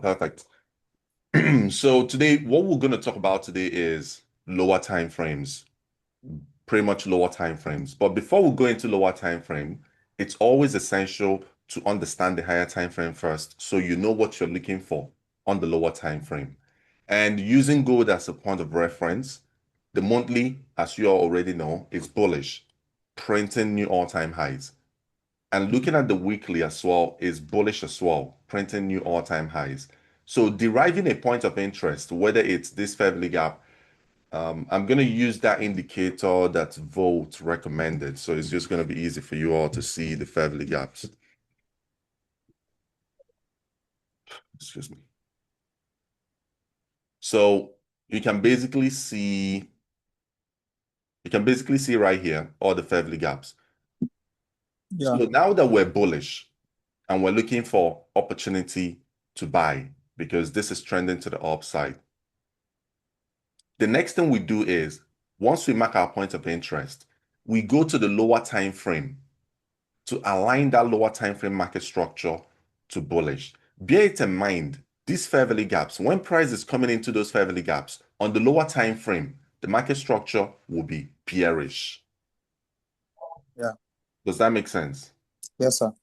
Perfect. So today, what we're going to talk about today is lower time frames, pretty much lower time frames. But before we go into lower time frame, it's always essential to understand the higher time frame first, so you know what you're looking for on the lower time frame. And using gold as a point of reference, the monthly, as you all already know, is bullish, printing new all-time highs. And looking at the weekly as well is bullish as well, printing new all-time highs. So deriving a point of interest, whether it's this fair value gap, I'm going to use that indicator that Volt recommended. So it's just going to be easy for you all to see the fair value gaps. Excuse me. So you can basically see right here all the fair value gaps. Yeah. So now that we're bullish and we're looking for opportunity to buy because this is trending to the upside, the next thing we do is, once we mark our point of interest, we go to the lower time frame to align that lower time frame market structure to bullish. Bear it in mind, these fair value gaps, when price is coming into those fair value gaps, on the lower time frame, the market structure will be bearish. Yeah. Does that make sense? Yes, sir.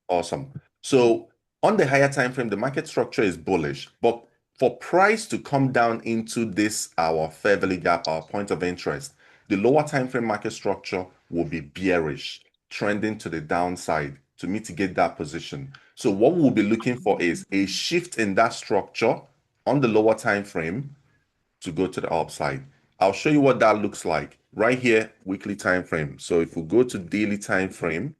Awesome. So on the higher time frame, the market structure is bullish, but for price to come down into this, our fair value gap, our point of interest, the lower time frame market structure will be bearish, trending to the downside to mitigate that position. So what we'll be looking for is a shift in that structure on the lower time frame to go to the upside. I'll show you what that looks like right here, weekly time frame. So if we go to daily time frame,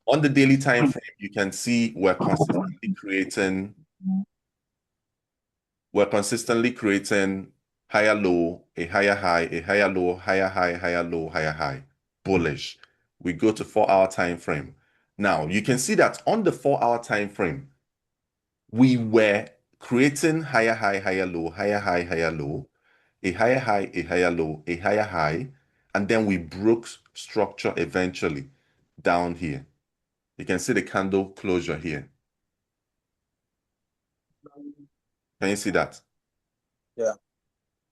on the daily time frame, you can see we're consistently creating higher low, a higher high, a higher low, higher high, higher low, higher high, bullish. We go to 4-hour time frame. Now you can see that on the 4-hour time frame, we were creating higher high, higher low, higher high, higher low, a higher high, a higher low, a higher high, and then we broke structure eventually down here. You can see the candle closure here. Can you see that? Yeah.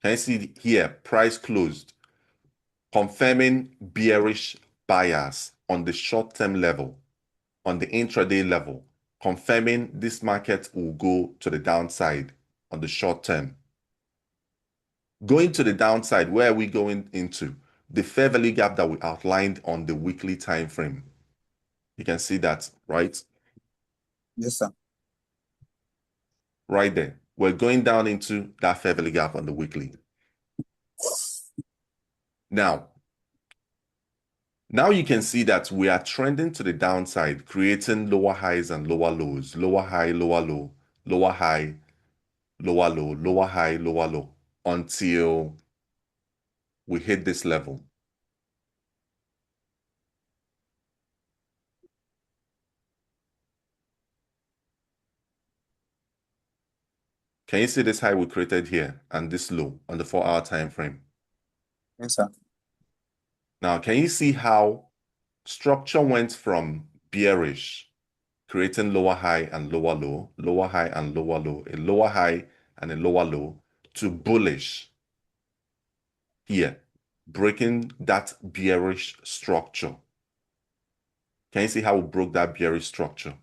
Can you see here, price closed, confirming bearish bias on the short-term level, on the intraday level, confirming this market will go to the downside on the short term. Going to the downside, where are we going into? The fair value gap that we outlined on the weekly time frame. You can see that, right? Yes, sir. Right there. We're going down into that fair value gap on the weekly. Now you can see that we are trending to the downside, creating lower highs and lower lows, lower high, lower low, lower high, lower low, lower high, lower low, until we hit this level. Can you see this high we created here and this low on the 4-hour time frame? Yes, sir. Now, can you see how structure went from bearish, creating lower high and lower low, lower high and lower low, a lower high and a lower low, to bullish here, breaking that bearish structure. Can you see how we broke that bearish structure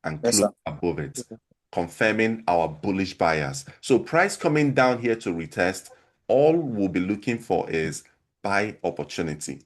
and Yes, closed sir. above it, confirming our bullish bias? So price coming down here to retest, all we'll be looking for is buy opportunity.